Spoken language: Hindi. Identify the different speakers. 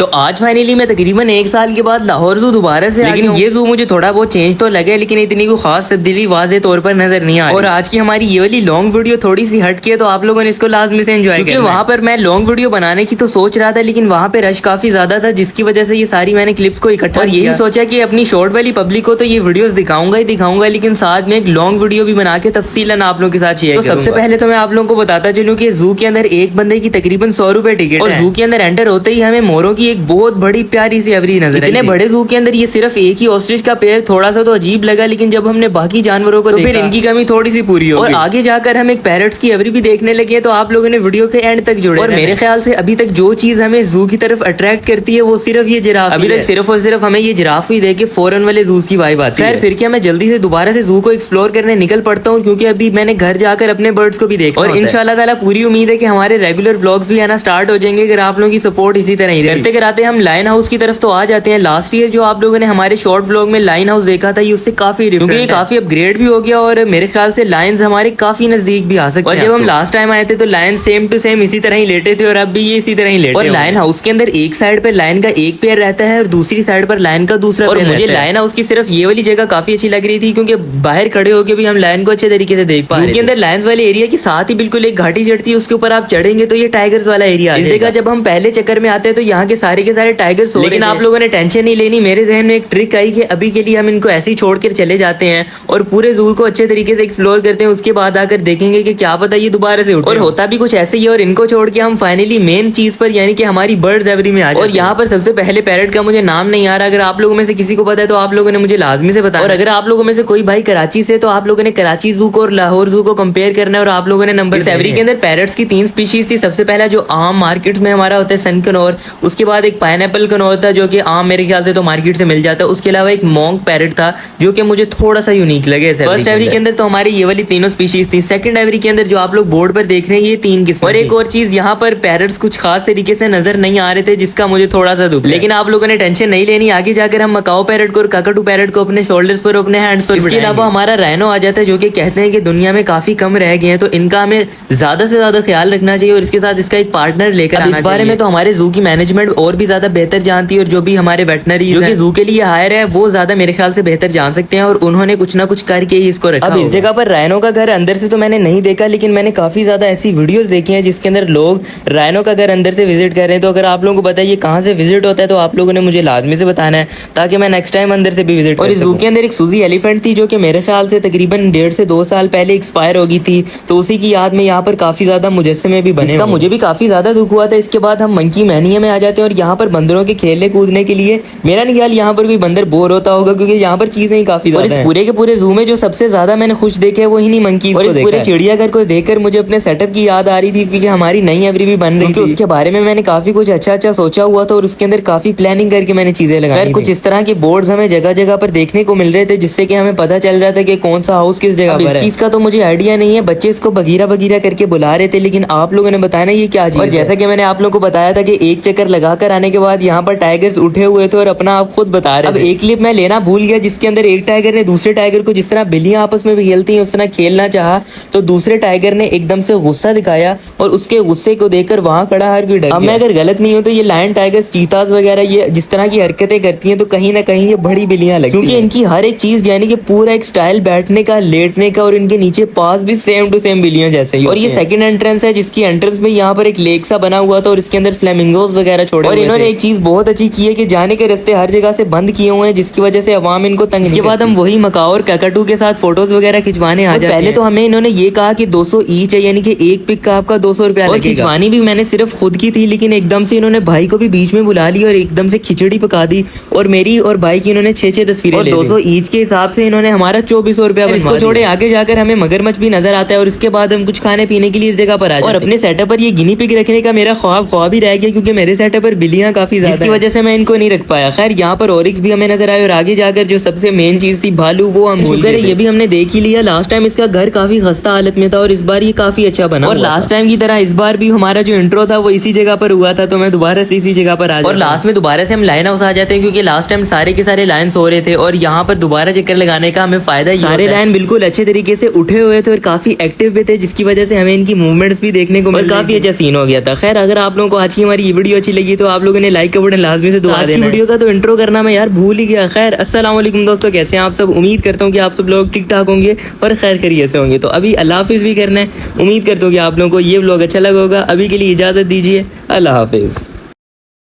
Speaker 1: तो आज फाइनली मैं तकरीबन 1 साल के बाद लाहौर जू दोबारा से लेकिन ये जू मुझे थोड़ा बहुत चेंज तो लगा, लेकिन इतनी कोई खास तब्दीली वाज़े तौर पर नजर नहीं आ रही। और आज की हमारी ये वाली लॉन्ग वीडियो थोड़ी सी हट के, तो आप लोगों ने इसको लाजमी से एंजॉय किया। वहाँ पर मैं लॉन्ग वीडियो बनाने की तो सोच रहा था, लेकिन वहाँ पे रश काफी ज्यादा था, जिसकी वजह से ये सारी मैंने क्लिप्स को इकट्ठा और यही सोचा कि अपनी शॉर्ट वाली पब्लिक को तो ये वीडियोस दिखाऊंगा ही दिखाऊंगा, लेकिन साथ में एक लॉन्ग वीडियो भी बना के तफसीलन आप लोगों के साथ शेयर करूंगा। तो सबसे पहले तो मैं आप लोगों को बताता चलूं कि जू के अंदर एक बंदे की तकरीबन 100 रुपए टिकट और जू के अंदर एंटर होते ही हमें मोरों की एक बहुत बड़ी प्यारी सी एवरी नजर आई। इतने बड़े जू के अंदर ये सिर्फ एक ही ऑस्ट्रिच का पेड़ थोड़ा सा तो अजीब लगा, लेकिन जब हमने बाकी जानवरों को देखा फिर इनकी कमी थोड़ी सी पूरी हो गई। और आगे जाकर हम एक पैरट्स की एवरी भी देखने लगे, तो आप लोगों ने वीडियो के एंड तक जुड़े। और मेरे ख्याल से अभी तक जो चीज हमें जू की तरफ अट्रैक्ट करती है वो सिर्फ ये जिराफ। अभी तक सिर्फ और सिर्फ हमें ये जिराफ ही देख के फौरन वाले जू की वाइब आती है। फिर क्या मैं जल्दी से दोबारा से जू को एक्सप्लोर करने निकल पड़ता हूँ, क्योंकि अभी मैंने घर जाकर अपने बर्ड्स को भी देखा। और इंशाल्लाह ताला पूरी उम्मीद है कि हमारे रेगुलर व्लॉग्स भी आना स्टार्ट हो जाएंगे अगर आप लोगों की सपोर्ट इसी तरह ही करते कराते हम लाइन हाउस की तरफ तो आ जाते हैं। लास्ट ईयर जो आप लोगों ने हमारे शॉर्ट व्लॉग में लाइन हाउस देखा था, ये उससे काफी क्योंकि ये काफी अपग्रेड भी हो गया और मेरे ख्याल से लायंस हमारे काफी नजदीक भी आ सकते हैं। और जब हम लास्ट टाइम आए थे तो लायन सेम टू सेम इसी तरह ही लेटे थे और अब भी ये इसी तरह ही लेटे। और लायन हाउस के अंदर एक साइड पर लायन का एक पेयर रहता है और दूसरी साइड पर लायन का दूसरा। और मुझे लायन हाउस की सिर्फ ये वाली जगह काफी अच्छी लग रही थी, क्योंकि बाहर खड़े होकर भी हम लायन को अच्छे तरीके से देख पा रहे हैं। अंदर लायंस वाले एरिया के साथ ही बिल्कुल एक घाटी चढ़ती है, उसके ऊपर आप चढ़ेंगे तो ये टाइगर्स वाला एरिया। इस जगह जब हम पहले चक्कर में आते हैं तो यहाँ के सारे टाइगर्स, लेकिन आप लोगों ने टेंशन नहीं लेनी। मेरे जहन में एक ट्रिक आई कि अभी के लिए हम इनको ऐसे ही छोड़कर चले जाते हैं और पूरे जू को अच्छे तरीके से एक्सप्लोर करते हैं, उसके बाद आकर देखेंगे कि क्या पता ये दोबारा से उठे। और होता भी कुछ ऐसे ही। और इनको छोड़ के हम फाइनली मेन चीज पर यानी कि हमारी बर्ड्स एवरी में आ जाते हैं। और यहाँ पर सबसे पहले पैरट का मुझे नाम नहीं आ रहा, अगर आप लोगों में से किसी को पता है तो आप लोगों ने मुझे लाजमी से बताया। और अगर आप लोगों में से कोई भाई कराची से, तो आप लोगों ने कराची जू को और लाहौर जू को कंपेयर करना है। और आप लोगों ने नंबर एवरी के अंदर पैरट्स की 3 स्पीशीज थी। सबसे पहला जो आम मार्केट में हमारा होता है सन कनौर, उसके बाद एक पाइनएप्पल कनौर था जो कि आम मेरे ख्याल से तो मार्केट से मिल जाता है। उसके अलावा एक मॉन्क पैरट था जो कि मुझे थोड़ा सा यूनिक लगे। फर्स्ट एवरी के अंदर तो हमारी ये वाली तीनों स्पीशीज थी। सेकंड एवरी के अंदर जो आप लोग बोर्ड पर देख रहे हैं ये 3 किस्म। और एक और चीज, यहाँ पर पैरट्स कुछ खास तरीके से नजर नहीं आ रहे थे, जिसका मुझे थोड़ा सा दुख। लेकिन आप लोगों ने टेंशन नहीं लेनी, आगे जाकर हम मकाओ पैरट को और काकाटू पैरट को अपने शोल्डर्स पर अपने हैंड्स पर। इसके अलावा हमारा राइनो आ जाता है, जो कि कहते हैं कि दुनिया में काफी कम रह गए हैं, तो इनका हमें ज्यादा से ज्यादा ख्याल रखना चाहिए और इसके साथ इसका एक पार्टनर लेकर आना चाहिए। इस बारे में तो हमारे जू की मैनेजमेंट और भी ज्यादा बेहतर जानती है, और जो भी हमारे वेटनरी जो कि जू के लिए हायर है वो ज्यादा मेरे ख्याल से बेहतर जान सकते हैं, और उन्होंने कुछ ना कुछ करके ही इसको रखा। अब इस जगह पर राइनो का घर अंदर से तो मैंने नहीं देखा, लेकिन मैंने काफी ज्यादा ऐसी वीडियोस देखी हैं जिसके अंदर लोग राइनो का घर अंदर से विजिट कर रहे हैं। तो अगर आप लोगों को बताइए कहाँ से विजिट होता है तो आप लोगों ने मुझे लाजमी से बताना है, ताकि मैं नेक्स्ट टाइम अंदर से भी विजिट। और इस जू के अंदर एक सूजी एलिफेंट थी जो कि मेरे ख्याल से तकरीबन 1.5 से 2 साल पहले एक्सपायर हो गई थी, तो उसी की याद में यहाँ पर काफी ज्यादा मुजस्समे भी बने। इसका मुझे भी काफी ज्यादा दुख हुआ था। इसके बाद हम मंकी मैनिया में आ जाते हैं और यहाँ पर बंदरों के खेलने कूदने के लिए मेरा नहीं ख्याल यहाँ पर कोई बंदर बोर होता होगा, क्योंकि यहाँ पर चीजें ही काफी ज्यादा हैं। इस पूरे के पूरे जू में जो सबसे ज्यादा मैंने खुश देखे है वो इन्हीं मंकीज को। इस पूरे चिड़ियाघर को देखकर मुझे अपने सेटअप की याद आ रही थी, क्योंकि हमारी नई एवरी भी बन रही थी। उसके बारे में मैंने काफी कुछ अच्छा सोचा हुआ था और उसके अंदर काफी प्लानिंग करके मैंने चीजें लगाई। कुछ इस तरह के बोर्ड्स हमें जगह जगह पर देखने को मिल रहे थे, जिससे कि हमें पता चल रहा था कि कौन सा हाउस किस जगह पर है। इस चीज का तो मुझे आइडिया नहीं है, बच्चे इसको बगीरा बगीरा करके बुला रहे थे, लेकिन आप लोगों ने बताया ना ये क्या चीज। और जैसा कि मैंने आप लोगों को बताया था कि एक चक्कर लगाकर आने के बाद यहाँ पर टाइगर्स उठे हुए थे और अपना आप खुद बता रहे थे। अब एक क्लिप मैं लेना भूल गया जिसके अंदर एक टाइगर ने दूसरे टाइगर को, जिस तरह बिल्लियां आपस में भी खेलती हैं उस तरह खेलना चाहा, तो दूसरे टाइगर ने एकदम से गुस्सा दिखाया और उसके गुस्से को देखकर वहां खड़ा हर कोई डर गया। अब मैं अगर गलत नहीं हूं तो ये लायन टाइगर्स, चीताज वगैरह ये जिस तरह की हरकतें करती हैं तो कहीं ना कहीं ये बड़ी बिल्लियां लगती हैं, क्योंकि इनकी हर एक चीज यानी कि पूरा एक स्टाइल बैठने का, लेटने का, और इनके नीचे पास भी सेम टू सेम बिल्लियां जैसे ही। और ये सेकंड एंट्रेंस है जिसकी एंट्रेंस में यहाँ पर एक लेक सा बना हुआ था और इसके अंदर फ्लेमिंगोस वगैरह छोड़े। और इन्होंने एक चीज बहुत अच्छी की है कि जाने के रास्ते हर जगह से बंद किए हुए हैं, जिसकी वजह से अवाम इनको तंग। इसके बाद हम वही मकाओ और काकाटू के साथ फोटोज वगैरह खिंचवाने आ जाते हैं। पहले तो हमें इन्होंने ये कहा कि 200 ईच है, यानी कि एक पिक का आपका 200 रुपया लगेगा। खिंचवानी भी मैंने सिर्फ खुद की थी, लेकिन एकदम से इन्होंने भाई को भी बीच में बुला लिया और एकदम से खिचड़ी पका दी, और मेरी और भाई की इन्होंने 6 तस्वीरें। और 200 ईच के हिसाब से इन्होंने हमारा 2400 रुपया। इसको छोड़े आगे जाकर हमें मगरमच्छ भी नजर आता है, और इसके बाद हम कुछ खाने पीने के लिए इस जगह पर आ जाते हैं। और अपने सेटअप पर ये गिनी पिग रखने का मेरा ख्वाब ही रह गया, क्योंकि मेरे सेटअप पर बिल्लियां काफी ज्यादा, जिसकी वजह से मैं इनको नहीं रख पाया। खैर यहाँ पर ऑरिक्स भी हमें नजर आए, और आगे जाकर जो सबसे मेन चीज थी भालू, वो हम शुक्र है ये भी हमने देख ही लिया। लास्ट टाइम इसका घर काफी खस्ता हालत में था और इस बार ये काफी अच्छा बना। और लास्ट टाइम की तरह इस बार भी हमारा जो इंट्रो था वो इसी जगह पर हुआ था, तो मैं दोबारा से इसी जगह पर आ जाता हूं। और लास्ट में दोबारा से हम लाइन हाउस आ जाते हैं, क्योंकि लास्ट टाइम सारे के सारे लाइन सो रहे थे और यहाँ पर दोबारा चक्कर लगाने का हमें फायदा ही सारे लाइन बिल्कुल अच्छे तरीके से उठे हुए थे और काफी एक्टिव भी थे, जिसकी वजह से हमें इनकी मूवमेंट्स भी देखने को मिल, काफी अच्छा सीन हो गया था। खैर अगर आप लोगों को आज की हमारी ये वीडियो अच्छी लगी तो आप लोगों ने लाइक का बटन लाजमी से दबा देना। आज की वीडियो का तो इंट्रो करना मैं यार भूल ही गया। खैर अस्सलाम वालेकुम दोस्तों, कैसे हैं आप सब? उम्मीद करता हूँ कि आप सब लोग ठीक ठाक होंगे और खैर खैरियत से होंगे। तो अभी अल्लाह हाफिज़ भी करना है। उम्मीद करता हूँ कि आप लोगों को ये व्लॉग अच्छा लगा होगा। अभी के लिए इजाज़त दीजिए, अल्लाह हाफिज़।